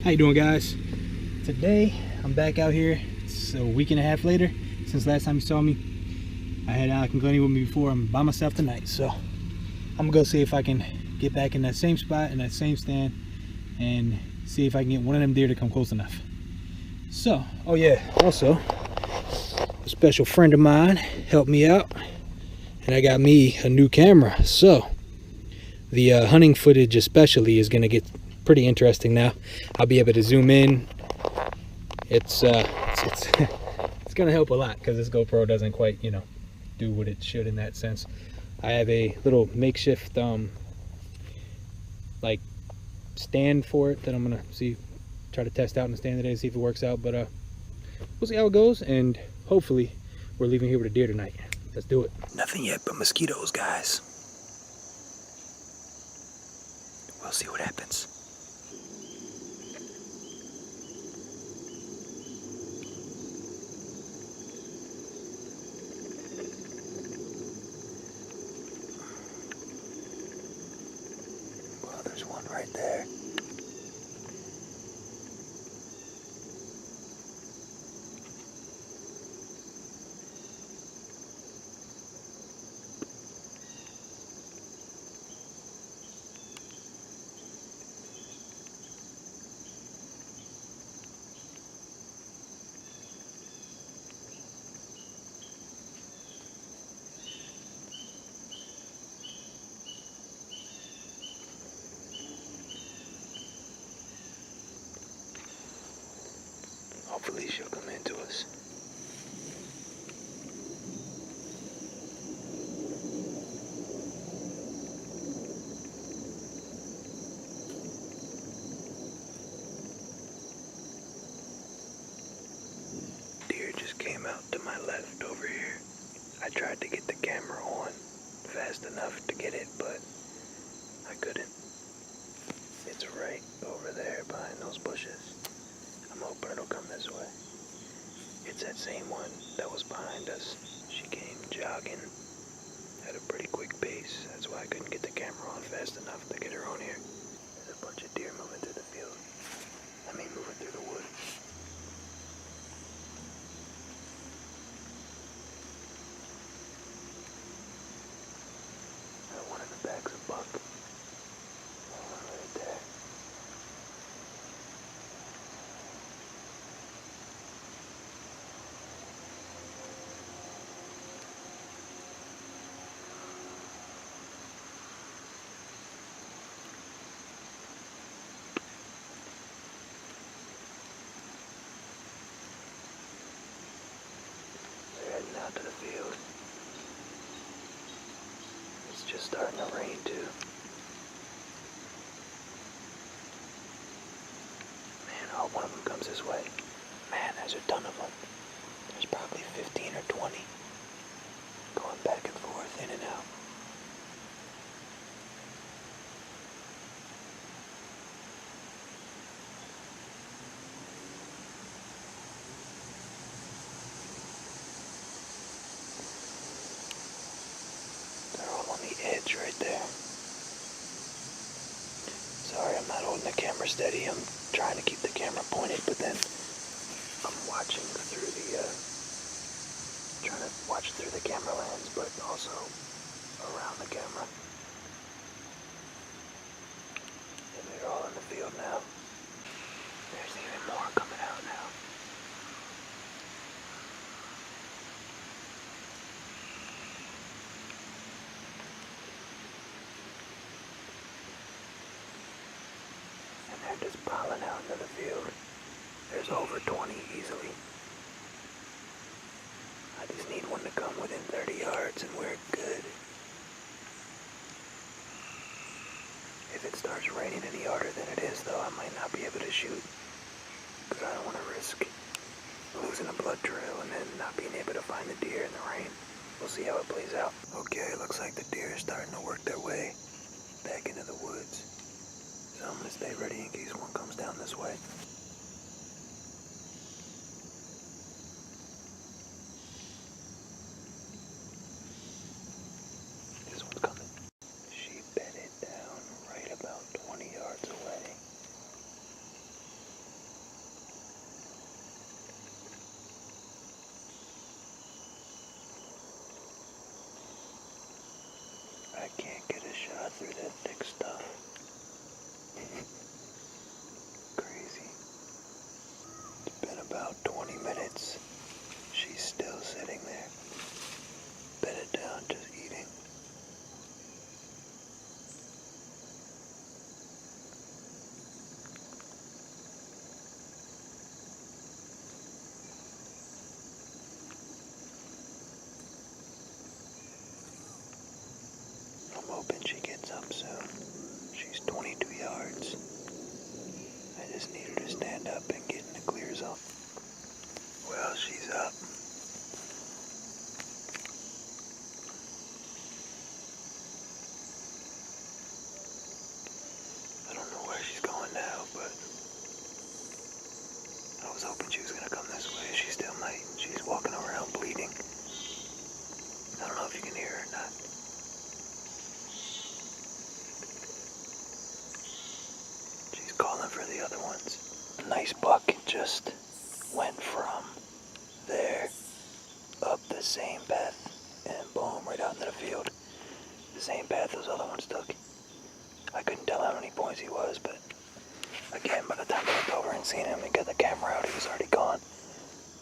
How you doing, guys? Today I'm back out here. It's a week and a half later since last time you saw me. I had Alec and Glennie with me before. I'm by myself tonight, so I'm gonna go see if I can get back in that same spot in that same stand and see if I can get one of them deer to come close enough. So, oh yeah, also a special friend of mine helped me out, and I got me a new camera. So the hunting footage especially is gonna get pretty interesting now. I'll be able to zoom in. It's it's gonna help a lot because this GoPro doesn't quite, do what it should in that sense. I have a little makeshift like stand for it that I'm gonna try to test out in the stand today, see if it works out. But we'll see how it goes, and hopefully we're leaving here with a deer tonight. Let's do it. Nothing yet but mosquitoes, guys. We'll see what happens. Well, there's one right there. Hopefully she'll come into us. Deer just came out to my left over here. I tried to get the camera on fast enough to get it, but I couldn't. It's right over there behind those bushes. I'm hoping it'll come this way. It's that same one that was behind us. She came jogging at a pretty quick pace. That's why I couldn't get the camera on fast enough to get her on here. There's a bunch of deer moving through the field. I mean, moving through the woods. One in the back's a buck. One right there. They're heading out to the field. It's just starting to rain too. Man, I hope one of them comes this way. Man, there's a ton of them. There's probably 15 or 20 going back and forth, in and out. They're all on the edge right there. Sorry, I'm not holding the camera steady. I'm trying to keep the camera pointed, but then I'm watching through the, trying to watch through the camera lens, but also around the camera. And they're all in the field now. There's even more coming out now. And they're just piling out into the field. There's over 20 easily. I just need one to come within 30 yards and we're good. If it starts raining any harder than it is, though, I might not be able to shoot. Because I don't want to risk losing a blood trail and then not being able to find the deer in the rain. We'll see how it plays out. Okay, it looks like the deer are starting to work their way back into the woods. So I'm going to stay ready in case one comes down this way. This one's coming. She bedded down right about 20 yards away. through that thick stuff. Crazy. It's been about 20 minutes. She's still sitting there, bedded down, just eating. I'm hoping she gets up soon. She's 22 yards. I just need her to stand up and get in the clear zone. Well, she's up. I don't know where she's going now, but I was hoping she was going to come this way. She still might. She's walking around bleeding. I don't know if you can hear her or not. She's calling for the other ones. A nice buck just went from there up the same path and boom, right out into the field. The same path those other ones took. I couldn't tell how many points he was, but again, by the time I looked over and seen him and got the camera out, he was already gone.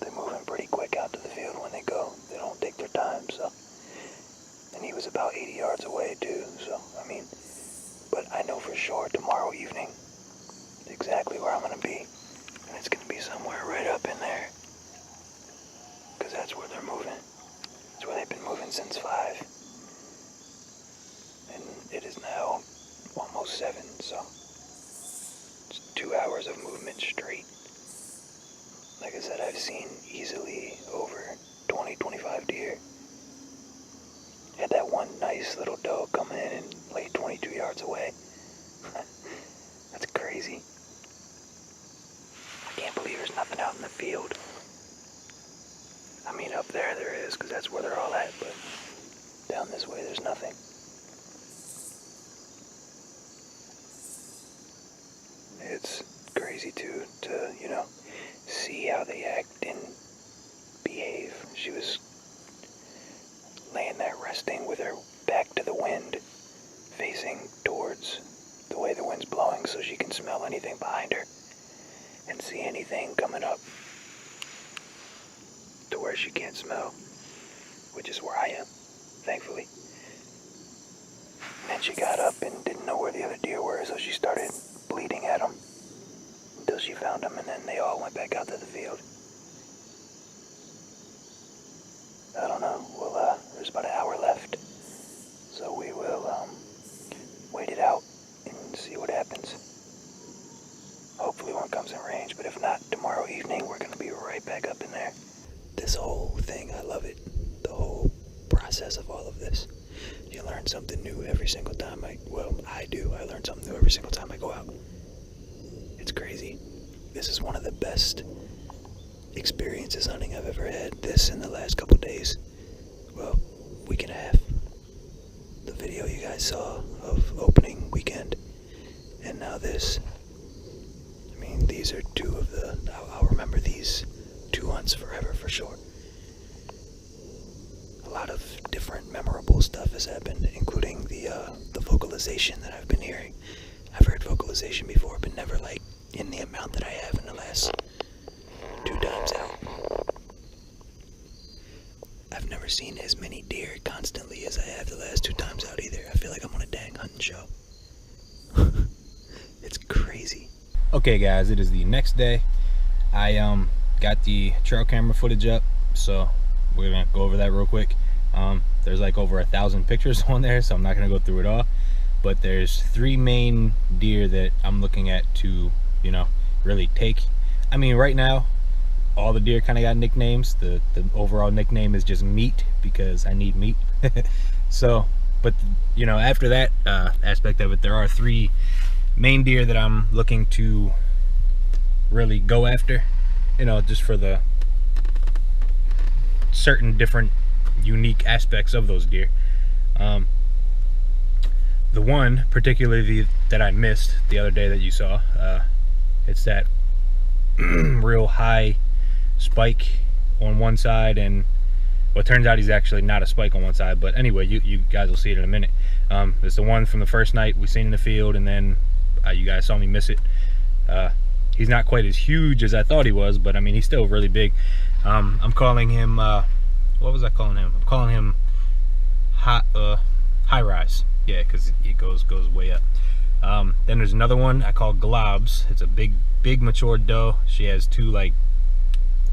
They're moving pretty quick out to the field when they go. They don't take their time, so. And he was about 80 yards away too, so, I mean, but I know for sure tomorrow evening exactly where I'm gonna be. And it's gonna be somewhere right up in there. Because that's where they're moving. That's where they've been moving since 5. And it is now almost 7, so it's 2 hours of movement straight. Like I said, I've seen easily over 20, 25 deer. Had that one nice little doe come in and lay 22 yards away. That's crazy. I can't believe there's nothing out in the field. I mean, up there is, because that's where they're all at, but down this way there's nothing. It's crazy too, to, you know, see how they act and behave. She was laying there resting with her back to the wind, facing towards the way the wind's blowing so she can smell anything behind her and see anything coming up to where she can't smell, which is where I am, thankfully. And she got up and didn't know where the other deer were, so she started bleating at them until she found them, and then they all went back out to the field. I don't know, well, there's about an hour left, so we will wait it out and see what happens. Hopefully one comes in range, but if not, tomorrow evening we're going to be right back up in there. This whole thing, I love it. The whole process of all of this. You learn something new every single time I do. I learn something new every single time I go out. It's crazy. This is one of the best experiences hunting I've ever had. This in the last couple days. Well, week and a half. The video you guys saw of opening weekend. And now this. I mean, these are two of the... I'll remember these 2 hunts forever for sure. A lot of different memorable stuff has happened, including the vocalization that I've been hearing. I've heard vocalization before, but never like in the amount that I have in the last 2 times out. I've never seen as many deer constantly as I have the last 2 times out either. I feel like I'm on a dang hunting show. It's crazy. Okay guys, it is the next day. I got the trail camera footage up, so we're gonna go over that real quick. There's like over 1,000 pictures on there, so I'm not gonna go through it all, but there's 3 main deer that I'm looking at to, you know, really take. I mean, right now all the deer kind of got nicknames. The overall nickname is just meat, because I need meat. So, but you know, after that aspect of it, there are 3 main deer that I'm looking to really go after, you know, just for the certain different unique aspects of those deer. The one particularly that I missed the other day that you saw, it's that real high spike on one side and Well, it turns out he's actually not a spike on one side, but anyway, you guys will see it in a minute. It's the one from the first night we seen in the field, and then you guys saw me miss it. He's not quite as huge as I thought he was, but I mean, he's still really big. I'm calling him, what was I calling him? I'm calling him high rise. Yeah, because it goes way up. Then there's another one I call Globs. It's a big mature doe. She has two like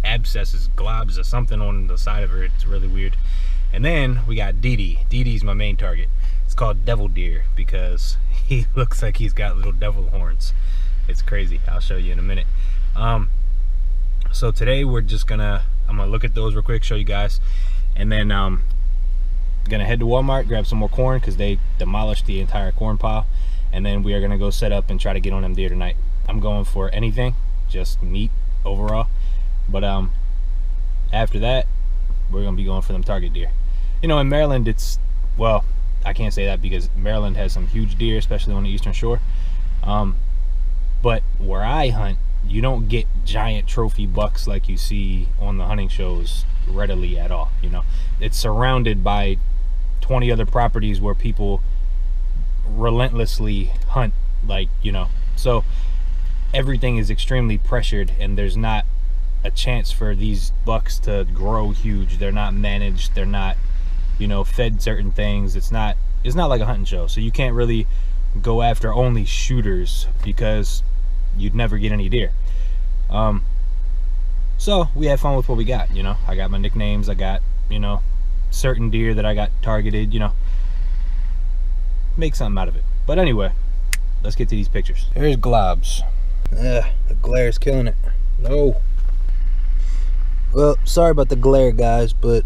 abscesses, globs or something on the side of her. It's really weird. And then we got Dee. Dee's my main target. It's called Devil Deer because he looks like he's got little devil horns. It's crazy. I'll show you in a minute. So today we're just I'm gonna look at those real quick, show you guys, and then gonna head to Walmart, grab some more corn because they demolished the entire corn pile, and then we are gonna go set up and try to get on them deer tonight. I'm going for anything, just meat overall, but after that we're gonna be going for them target deer. You know, in Maryland, it's, well, I can't say that because Maryland has some huge deer, especially on the Eastern Shore. But where I hunt, you don't get giant trophy bucks like you see on the hunting shows readily at all. You know, it's surrounded by 20 other properties where people relentlessly hunt, like, you know, so everything is extremely pressured, and there's not a chance for these bucks to grow huge. They're not managed, they're not, you know, fed certain things. It's not like a hunting show, so you can't really go after only shooters because you'd never get any deer. So we had fun with what we got. You know, I got my nicknames, I got, you know, certain deer that I got targeted, you know, make something out of it. But anyway, let's get to these pictures. Here's Globs. The glare's killing it. No, well, sorry about the glare, guys, but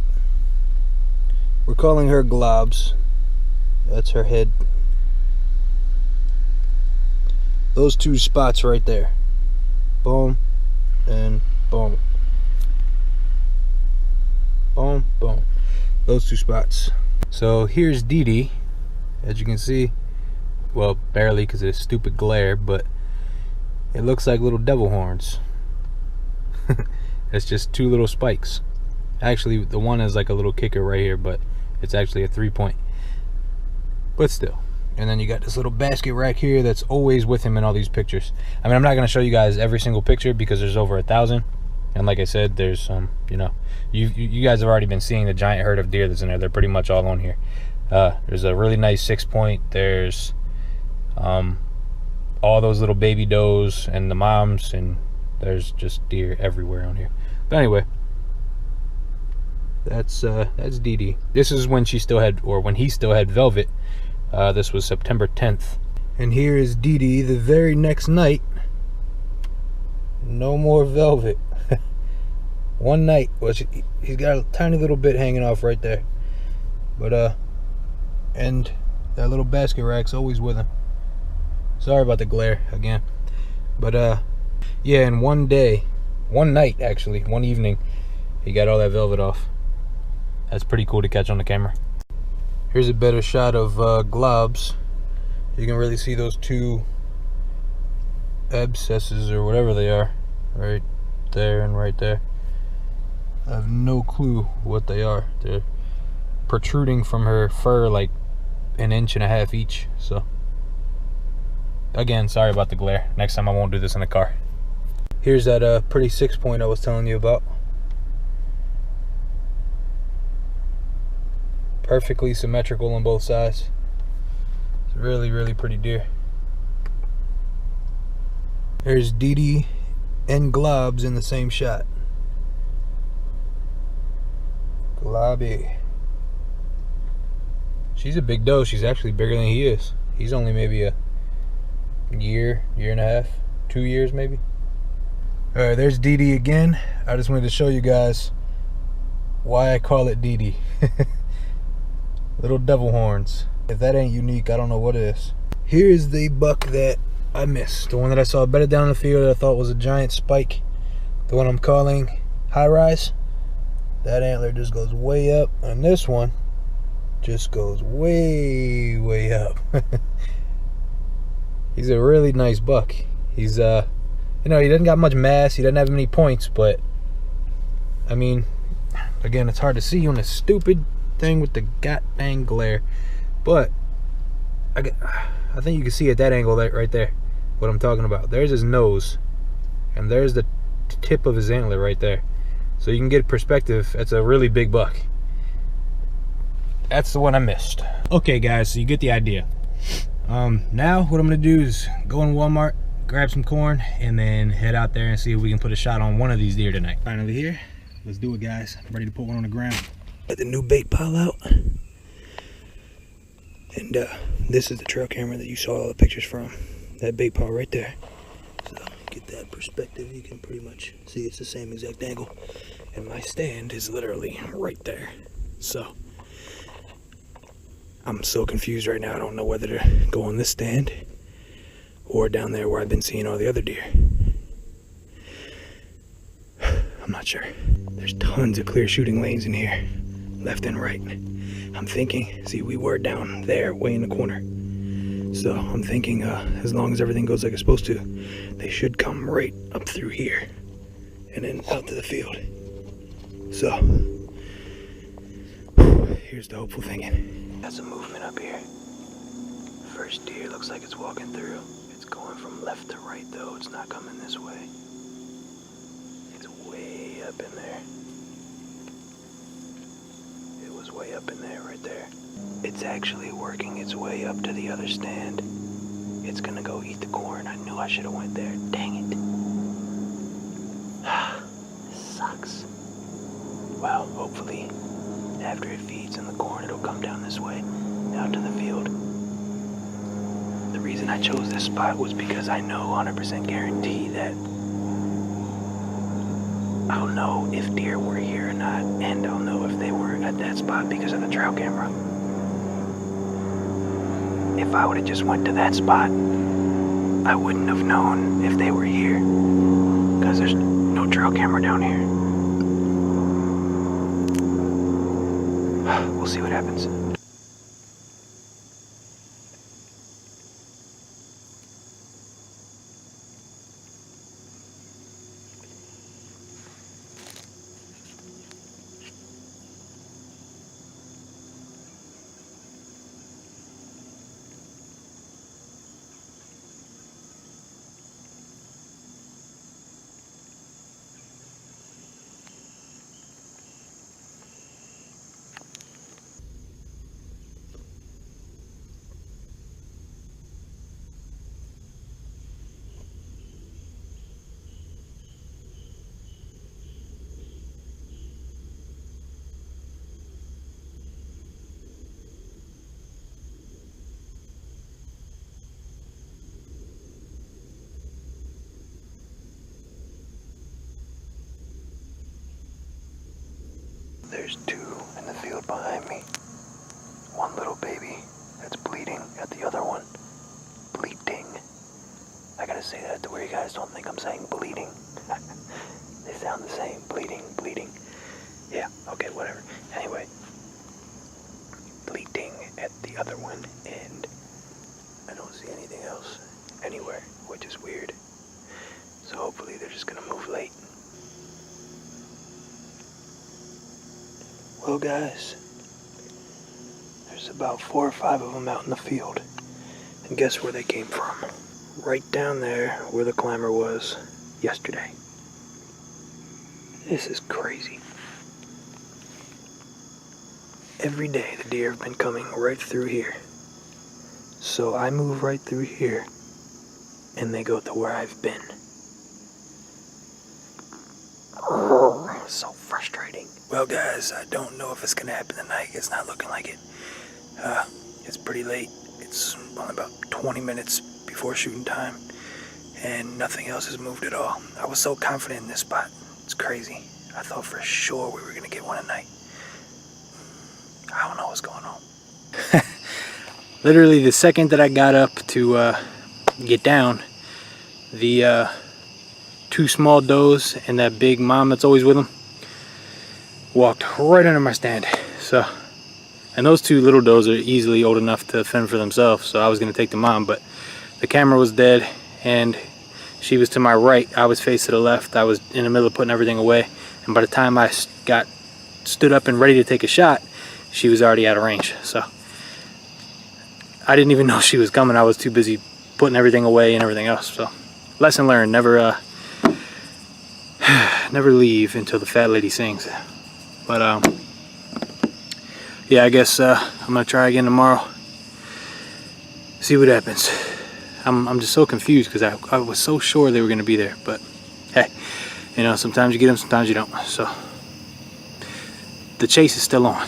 we're calling her Globs. That's her head. Those two spots right there. Boom and boom. Boom, boom. Those two spots. So here's Dee. As you can see, well, barely because of this stupid glare, but it looks like little devil horns. It's just two little spikes. Actually, the one is like a little kicker right here, but it's actually a 3-point. But still. And then you got this little basket rack here that's always with him in all these pictures. I mean, I'm not going to show you guys every single picture because there's over 1,000. And like I said, there's you know, you guys have already been seeing the giant herd of deer that's in there. They're pretty much all on here. There's a really nice 6-point. There's all those little baby does and the moms, and there's just deer everywhere on here. But anyway, that's Dee. This is when she still had, or when he still had velvet. This was September 10th. And here is Dee the very next night. No more velvet. One night. Well, he's got a tiny little bit hanging off right there. But, and that little basket rack's always with him. Sorry about the glare again. But, yeah, in one night actually, one evening, he got all that velvet off. That's pretty cool to catch on the camera. Here's a better shot of Globs. You can really see those two abscesses or whatever they are right there and right there. I have no clue what they are. They're protruding from her fur like 1.5 inches each. So again, sorry about the glare. Next time I won't do this in the car. Here's that pretty 6-point I was telling you about. Perfectly symmetrical on both sides. It's really, really pretty deer. There's Dee and Globs in the same shot. Globby. She's a big doe. She's actually bigger than he is. He's only maybe a year and a half, 2 years maybe. Alright, there's Dee again. I just wanted to show you guys why I call it Dee. Little devil horns. If that ain't unique, I don't know what is. Here's the buck that I missed. The one that I saw better down in the field that I thought was a giant spike. The one I'm calling High Rise. That antler just goes way up. And this one just goes way, way up. He's a really nice buck. He's, you know, he doesn't got much mass. He doesn't have many points, but, I mean, Again, it's hard to see on this stupid thing with the goddamn glare, but I think you can see at that angle right there what I'm talking about. There's his nose, and there's the tip of his antler right there. So you can get perspective. That's a really big buck. That's the one I missed. Okay guys, so you get the idea. Now what I'm gonna do is go in Walmart, grab some corn, and then head out there and see if we can put a shot on one of these deer tonight. Finally here, let's do it guys. I'm ready to put one on the ground. Got the new bait pile out. And this is the trail camera that you saw all the pictures from. That bait pile right there. So get that perspective, you can pretty much see it's the same exact angle. And my stand is literally right there. So I'm so confused right now. I don't know whether to go on this stand or down there where I've been seeing all the other deer. I'm not sure. There's tons of clear shooting lanes in here, left and right. I'm thinking, see, we were down there way in the corner. So I'm thinking as long as everything goes like it's supposed to, they should come right up through here and then out to the field. So here's the hopeful thinking. Got some movement up here. First deer looks like it's walking through. It's going from left to right though. It's not coming this way. It's way up in there. It was way up in there right there. It's actually working its way up to the other stand. It's gonna go eat the corn. I knew I should have went there. Dang it. This sucks. Well, hopefully after it feeds in the corn, it'll come down this way, out to the field. The reason I chose this spot was because I know 100% guarantee that I'll know if deer were here or not, and I'll know if they were at that spot because of the trail camera. If I would have just went to that spot, I wouldn't have known if they were here, because there's no trail camera down here. We'll see what happens. There's two in the field behind me. One little baby that's bleeding at the other one. Bleeding. I gotta say that to where you guys don't think I'm saying bleeding. They sound the same. Bleeding, bleeding. Yeah, okay, whatever. Anyway. Bleeding at the other one, and I don't see anything else anywhere, which is weird. So hopefully they're just gonna move late. Well guys, there's about 4 or 5 of them out in the field. And guess where they came from? Right down there where the climber was yesterday. This is crazy. Every day the deer have been coming right through here. So I move right through here and they go to where I've been. So frustrating. Well guys, I don't know if it's gonna happen tonight. It's not looking like it. It's pretty late. It's only about 20 minutes before shooting time, and nothing else has moved at all. I was so confident in this spot. It's crazy. I thought for sure we were gonna get one tonight. I don't know what's going on. Literally the second that I got up to get down, the 2 small does and that big mom that's always with them walked right under my stand. So, and those 2 little does are easily old enough to fend for themselves, so I was gonna take the mom, but the camera was dead and she was to my right. I was faced to the left. I was in the middle of putting everything away, and by the time I got stood up and ready to take a shot, she was already out of range. So I didn't even know she was coming. I was too busy putting everything away and everything else. So lesson learned, never never leave until the fat lady sings. But yeah, I guess I'm gonna try again tomorrow, see what happens. I'm just so confused because I was so sure they were gonna be there, but hey, you know, sometimes you get them, sometimes you don't. So the chase is still on.